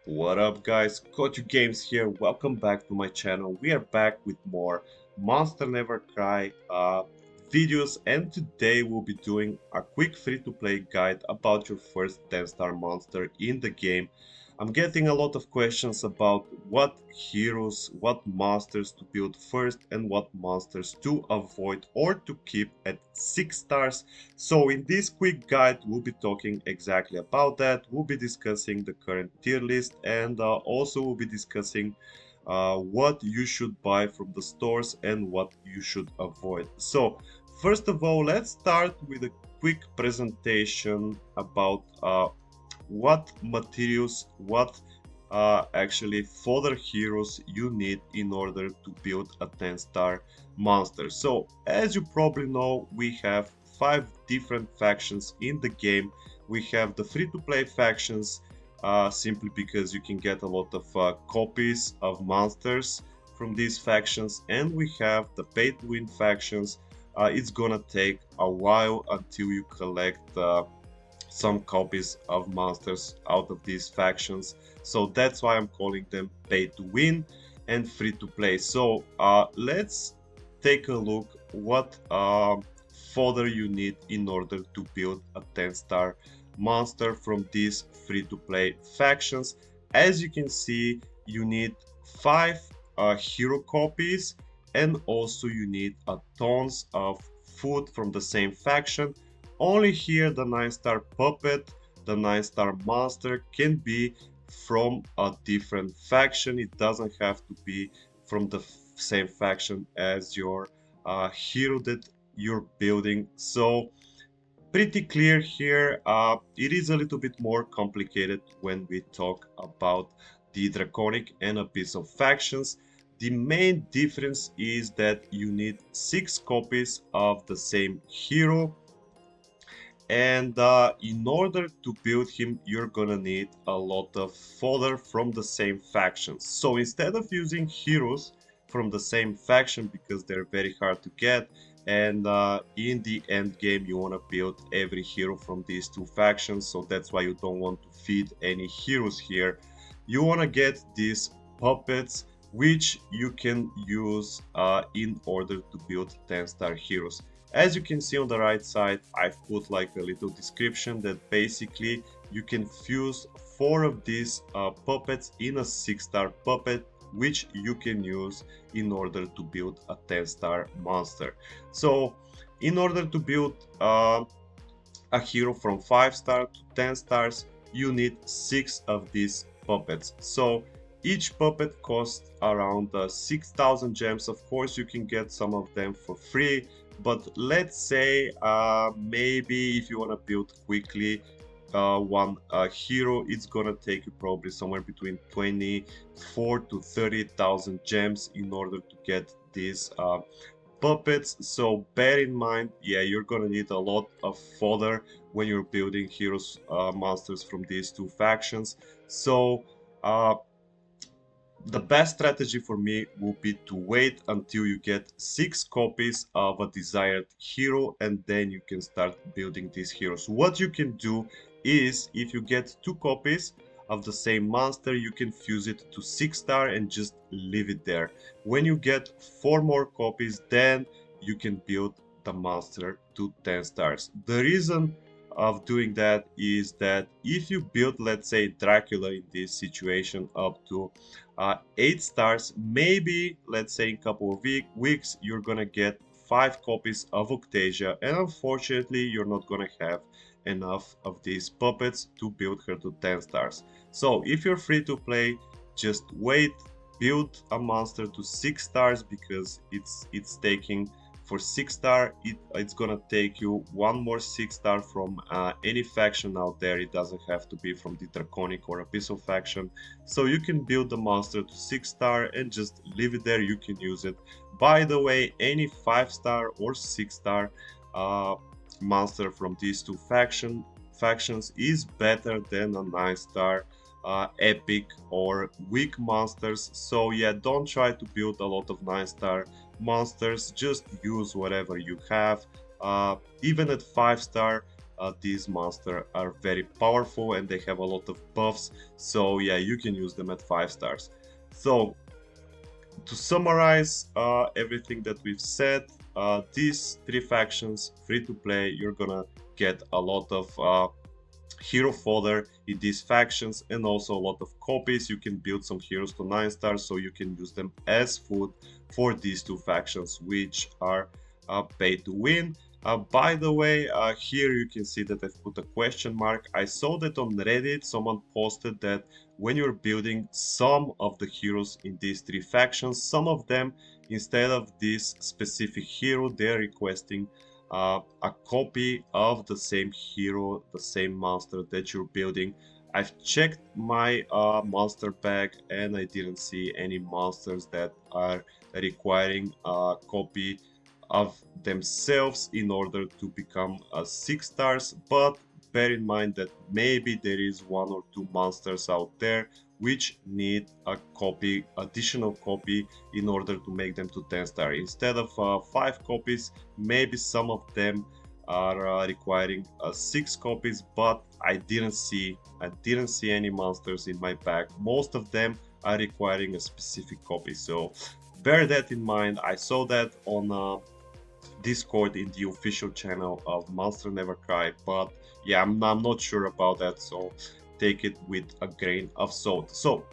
What up guys, Kotu Games here, welcome back to my channel. We are back with more Monster Never Cry videos, and today we'll be doing a quick free-to-play guide about your first 10-star monster in the game. I'm getting a lot of questions about what heroes, what monsters to build first and what monsters to avoid or to keep at 6 stars. So in this quick guide we'll be talking exactly about that. We'll be discussing the current tier list, and also we'll be discussing what you should buy from the stores and what you should avoid. So first of all, let's start with a quick presentation about what materials, what actually fodder heroes you need in order to build a 10-star monster. So as you probably know, we have 5 different factions in the game. We have the free-to-play factions, simply because you can get a lot of copies of monsters from these factions, and we have the pay-to-win factions. It's gonna take a while until you collect some copies of monsters out of these factions, so that's why I'm calling them pay to win and free to play. So let's take a look what fodder you need in order to build a 10-star monster from these free to play factions. As you can see, you need 5 hero copies, and also you need a tons of food from the same faction. Only here the 9-star puppet, the 9-star monster can be from a different faction. It doesn't have to be from the same faction as your hero that you're building. So pretty clear here. It is a little bit more complicated when we talk about the draconic and abyssal factions. The main difference is that you need 6 copies of the same hero, and in order to build him you're gonna need a lot of fodder from the same factions. So instead of using heroes from the same faction because they're very hard to get, and in the end game you want to build every hero from these two factions, so that's why you don't want to feed any heroes here. You want to get these puppets which you can use in order to build 10-star heroes. As you can see on the right side, I've put like a little description that basically you can fuse 4 of these puppets in a 6-star puppet, which you can use in order to build a 10-star monster. So in order to build a hero from 5 star to 10 stars, you need 6 of these puppets. So each puppet costs around 6,000 gems. Of course you can get some of them for free, but let's say maybe if you want to build quickly one hero, it's gonna take you probably somewhere between 24 to 30,000 gems in order to get these puppets. So bear in mind, yeah, you're gonna need a lot of fodder when you're building heroes monsters from these two factions. So the best strategy for me would be to wait until you get 6 copies of a desired hero, and then you can start building these heroes. What you can do is, if you get 2 copies of the same monster, you can fuse it to 6-star and just leave it there. When you get 4 more copies, then you can build the monster to 10 stars. The reason of doing that is that if you build, let's say, Dracula in this situation up to 8 stars, maybe let's say in a couple of weeks you're gonna get 5 copies of Octasia, and unfortunately you're not gonna have enough of these puppets to build her to 10 stars. So if you're free to play, just wait, build a monster to 6 stars, because it's taking for 6-star, it's gonna take you one more 6-star from any faction out there. It doesn't have to be from the draconic or abyssal faction. So you can build the monster to 6-star and just leave it there. You can use it. By the way, any 5-star or 6-star monster from these two factions is better than a 9-star epic or weak monsters. So yeah, don't try to build a lot of 9-star monsters, just use whatever you have. Even at 5-star, these monsters are very powerful and they have a lot of buffs. So yeah, you can use them at 5 stars. So to summarize everything that we've said, these 3 factions, free to play, you're gonna get a lot of hero fodder in these factions and also a lot of copies. You can build some heroes to 9 stars so you can use them as food for these 2 factions, which are pay to win. By the way, here you can see that I've put a question mark. I saw that on Reddit someone posted that when you're building some of the heroes in these 3 factions, some of them, instead of this specific hero, they're requesting a copy of the same hero, the same monster that you're building. I've checked my monster bag and I didn't see any monsters that are requiring a copy of themselves in order to become 6 stars, but bear in mind that maybe there is 1 or 2 monsters out there which need a copy, additional copy, in order to make them to 10 star. Instead of 5 copies, maybe some of them are requiring 6 copies, but I didn't see any monsters in my bag. Most of them are requiring a specific copy, so bear that in mind. I saw that on Discord in the official channel of Monster Never Cry, but yeah, I'm not sure about that, so take it with a grain of salt. So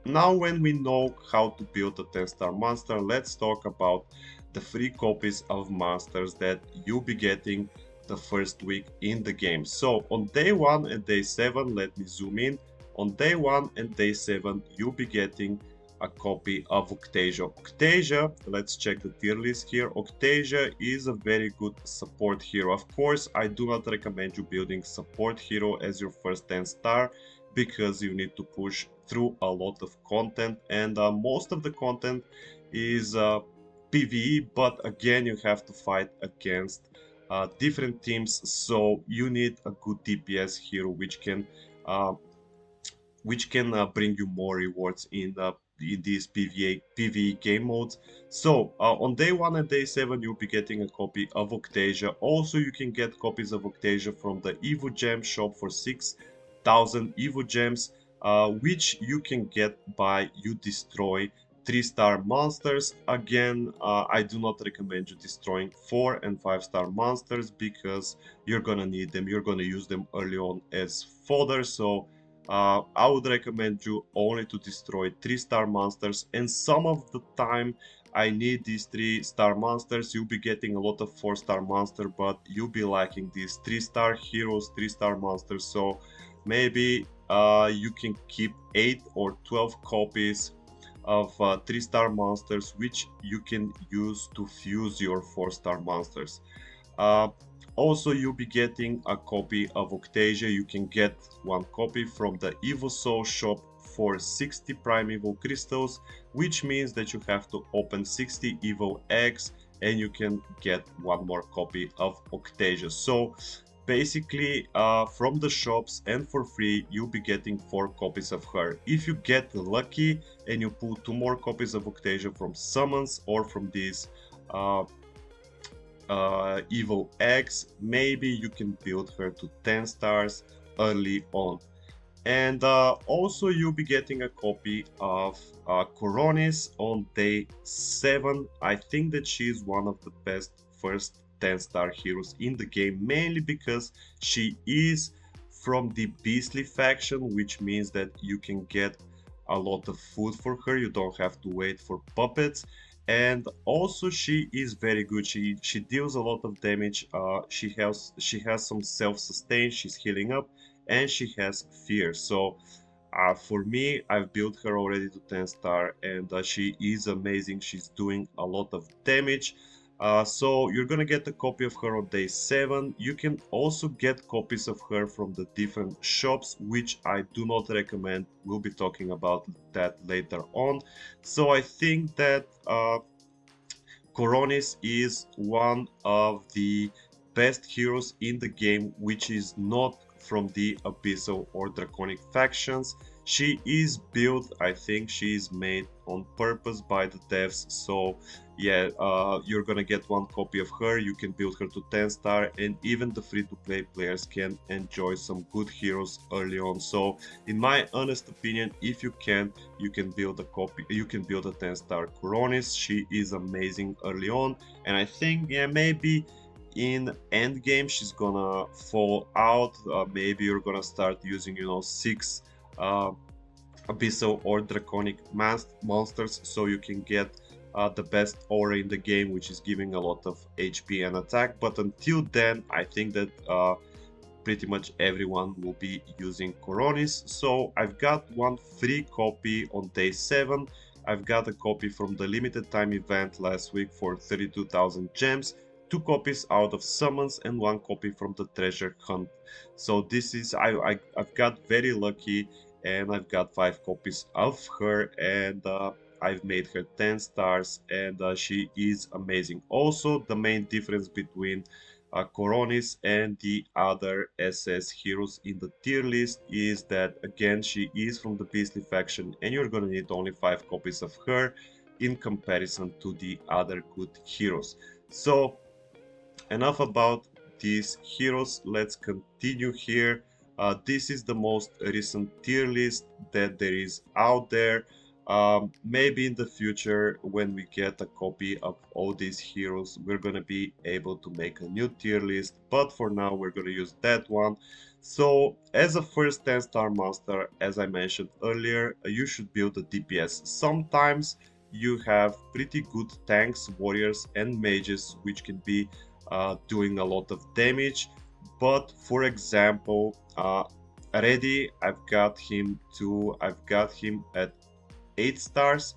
now when we know how to build a 10-star monster, let's talk about the free copies of monsters that you'll be getting the first week in the game. So on day 1 and day 7, let me zoom in. On day 1 and day 7, you'll be getting a copy of Octasia. Octasia, let's check the tier list here. Octasia is a very good support hero. Of course, I do not recommend you building support hero as your first 10 star because you need to push through a lot of content, and most of the content is PvE, but again you have to fight against different teams, so you need a good DPS hero uh, which can bring you more rewards in these PvE game modes. So on day 1 and day 7 you'll be getting a copy of Octasia. Also you can get copies of Octasia from the Evo Gem shop for 6,000 Evo Gems, which you can get by you destroy 3-star monsters. Again, I do not recommend you destroying 4 and 5-star monsters because you're gonna need them, you're gonna use them early on as fodder. So I would recommend you only to destroy 3-star monsters, and some of the time I need these 3-star monsters. You'll be getting a lot of 4-star monster, but you'll be lacking these 3-star heroes, 3-star monsters. So maybe you can keep 8 or 12 copies of 3-star monsters, which you can use to fuse your 4-star monsters. Also, you'll be getting a copy of Octasia. You can get 1 copy from the Evo Soul shop for 60 primeval crystals, which means that you have to open 60 Evo eggs and you can get 1 more copy of Octasia. So basically from the shops and for free you'll be getting 4 copies of her. If you get lucky and you pull 2 more copies of Octasia from summons or from these evil eggs, maybe you can build her to 10 stars early on. And also you'll be getting a copy of Coronis on day 7. I think that she's one of the best first 10-star heroes in the game, mainly because she is from the Beastly faction, which means that you can get a lot of food for her. You don't have to wait for puppets. And also she is very good. She deals a lot of damage. She has some self-sustain. She's healing up, and she has fear. So for me, I've built her already to 10 star, and she is amazing. She's doing a lot of damage. So you're gonna get a copy of her on day 7. You can also get copies of her from the different shops, which I do not recommend. We'll be talking about that later on. So I think that Coronis is one of the best heroes in the game, which is not from the Abyssal or Draconic factions. She is built, I think she is made on purpose by the devs. So yeah, you're gonna get one copy of her. You can build her to 10 star, and even the free-to-play players can enjoy some good heroes early on. So in my honest opinion, if you can build a copy, you can build a 10 star Coronis. She is amazing early on, and I think, yeah, maybe in end game she's gonna fall out. Maybe you're gonna start using, you know, 6 uh, abyssal or draconic monsters, so you can get the best aura in the game, which is giving a lot of HP and attack. But until then, I think that pretty much everyone will be using Coronis. So I've got one free copy on day 7. I've got a copy from the limited time event last week for 32,000 gems, 2 copies out of summons, and 1 copy from the treasure hunt. So this is, I've got very lucky, and I've got 5 copies of her, and I've made her 10 stars, and she is amazing. Also, the main difference between Coronis and the other SS heroes in the tier list is that, again, she is from the Beastly faction, and you're gonna need only 5 copies of her in comparison to the other good heroes. So enough about these heroes, let's continue here. This is the most recent tier list that there is out there. Maybe in the future, when we get a copy of all these heroes, we're gonna be able to make a new tier list, but for now we're gonna use that one. So as a first 10 star monster, as I mentioned earlier, you should build a DPS. Sometimes you have pretty good tanks, warriors and mages, which can be doing a lot of damage. But for example, already I've got him at 8 stars.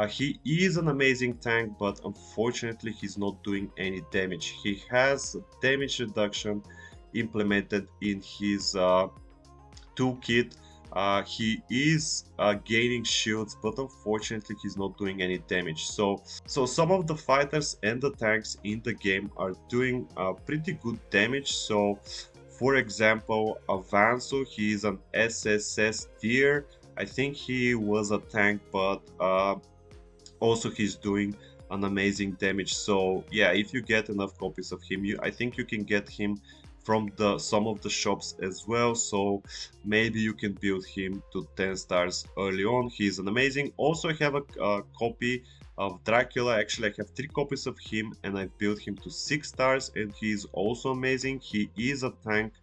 He is an amazing tank, but unfortunately he's not doing any damage. He has damage reduction implemented in his toolkit. He is gaining shields, but unfortunately he's not doing any damage. So some of the fighters and the tanks in the game are doing pretty good damage. So for example, Avanzo, he is an SSS tier. I think he was a tank, but also he's doing an amazing damage. So yeah, if you get enough copies of him, I think you can get him from the some of the shops as well. So maybe you can build him to 10 stars early on. He's an amazing. Also I have a copy of Dracula. Actually I have 3 copies of him, and I built him to 6 stars, and he's also amazing. He is a tank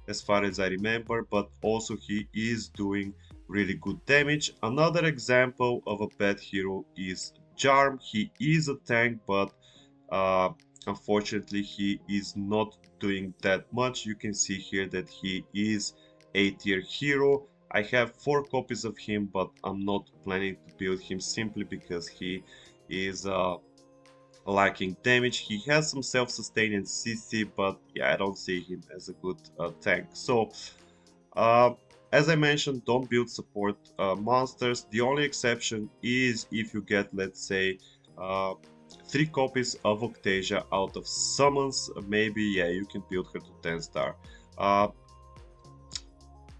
as far as I remember, but also he is doing really good damage. Another example of a bad hero is Jarm. He is a tank, but uh, unfortunately he is not doing that much. You can see here that he is a tier hero. I have 4 copies of him, but I'm not planning to build him simply because he is lacking damage. He has some self-sustain and CC, but yeah, I don't see him as a good tank. So uh, as I mentioned, don't build support monsters. The only exception is if you get, let's say, uh, 3 copies of Octasia out of summons. Maybe, yeah, you can build her to 10 star. Uh,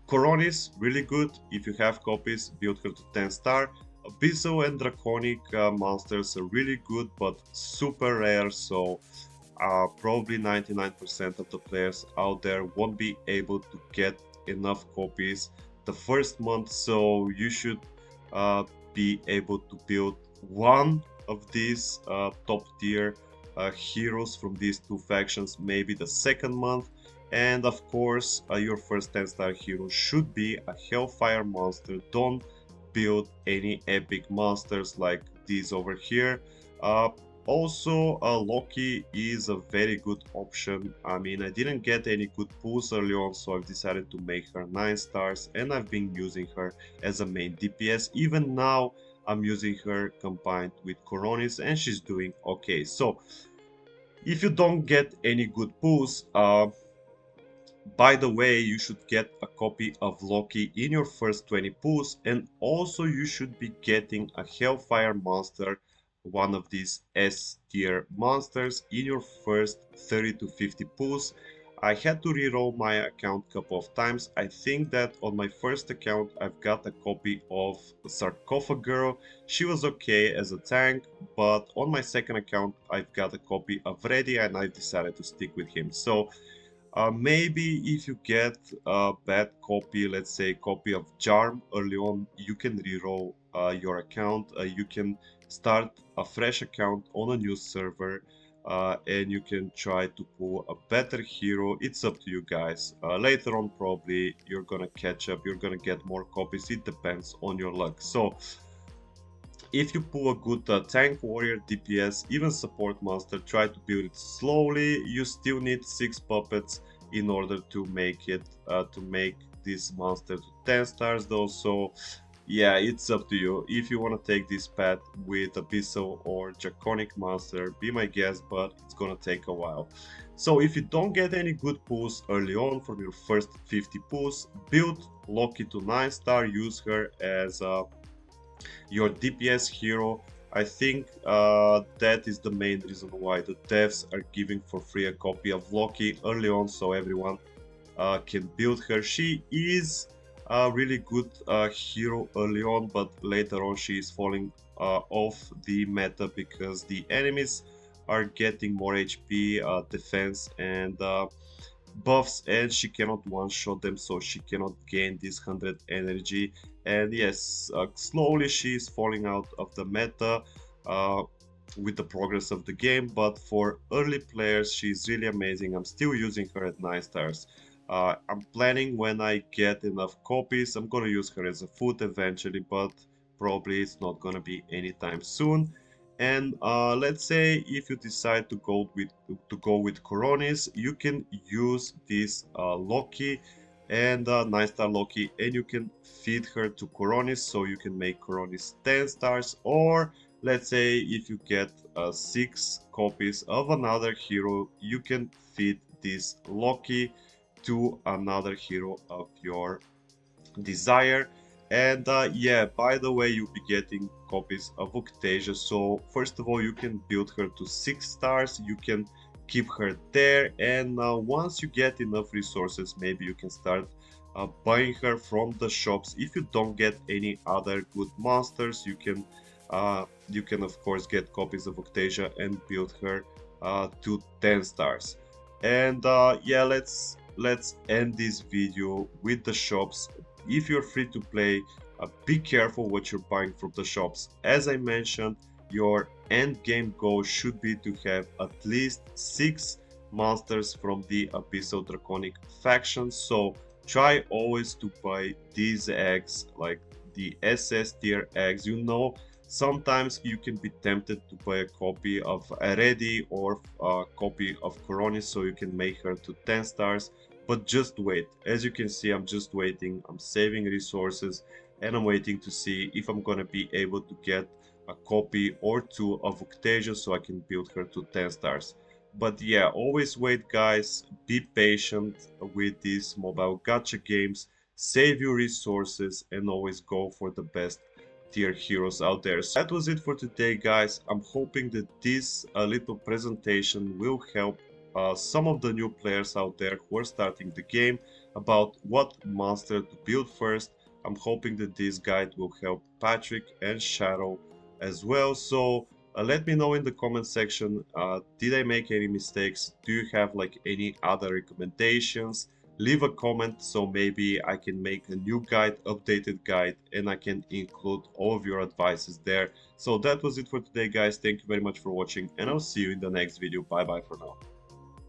Coronis, really good. If you have copies, build her to 10 star. Abyssal and Draconic monsters are really good, but super rare, so probably 99% of the players out there won't be able to get enough copies the first month. So you should uh, be able to build one of these top tier heroes from these 2 factions maybe the second month. And of course your first 10 star hero should be a Hellfire monster. Don't build any epic monsters like these over here. Also, Loki is a very good option. I mean, I didn't get any good pulls early on, so I've decided to make her 9 stars, and I've been using her as a main DPS. Even now, I'm using her combined with Coronis, and she's doing okay. So, if you don't get any good pulls, by the way, you should get a copy of Loki in your first 20 pulls, and also you should be getting a Hellfire monster, one of these S tier monsters, in your first 30 to 50 pulls. I had to reroll my account a couple of times. I think that on my first account I've got a copy of Sarcophagus Girl. She was okay as a tank, but on my second account I've got a copy of Reddy and I decided to stick with him. So maybe if you get a bad copy, let's say copy of Jarm early on, you can reroll your account. You can start a fresh account on a new server and you can try to pull a better hero. It's up to you guys. Later on, probably you're gonna catch up, you're gonna get more copies. It depends on your luck. So if you pull a good tank, warrior, DPS, even support monster, try to build it slowly. You still need 6 puppets in order to make it to make this monster to 10 stars though. So yeah, it's up to you. If you want to take this path with Abyssal or Draconic monster, be my guest, but it's gonna take a while. So if you don't get any good pulls early on from your first 50 pulls, build Loki to 9 star, use her as your DPS hero. I think that is the main reason why the devs are giving for free a copy of Loki early on, so everyone can build her. She is a really good hero early on, but later on she is falling off the meta because the enemies are getting more HP, defense, and buffs, and she cannot one-shot them, so she cannot gain this 100 energy. And yes, slowly she is falling out of the meta with the progress of the game, but for early players she's really amazing. I'm still using her at 9 stars. I'm planning when I get enough copies, I'm gonna use her as a foot eventually, but probably it's not gonna be anytime soon. And let's say if you decide to go with Coronis, you can use this Loki and 9-star Loki, and you can feed her to Coronis, so you can make Coronis 10 stars. Or let's say if you get 6 copies of another hero, you can feed this Loki to another hero of your desire. And yeah, by the way, you'll be getting copies of Octasia. So first of all, you can build her to 6 stars, you can keep her there, and once you get enough resources, maybe you can start buying her from the shops. If you don't get any other good monsters, you can of course get copies of Octasia and build her to 10 stars. And yeah, let's end this video with the shops. If you're free to play, be careful what you're buying from the shops. As I mentioned, your end game goal should be to have at least 6 monsters from the Abyssal Draconic faction. So try always to buy these eggs, like the SS tier eggs. You know, sometimes you can be tempted to buy a copy of Aredi or a copy of Coronis, so you can make her to 10 stars. But just wait. As you can see, I'm just waiting. I'm saving resources and I'm waiting to see if I'm gonna be able to get a copy or 2 of Octasia so I can build her to 10 stars. But yeah, always wait guys, be patient with these mobile gacha games, save your resources and always go for the best tier heroes out there. So that was it for today guys. I'm hoping that this little presentation will help some of the new players out there who are starting the game about what monster to build first. I'm hoping that this guide will help Patrick and Shadow as well. So let me know in the comment section, did I make any mistakes? Do you have like any other recommendations? Leave a comment so maybe I can make a new guide, updated guide, and I can include all of your advices there. So that was it for today guys. Thank you very much for watching and I'll see you in the next video. Bye bye for now.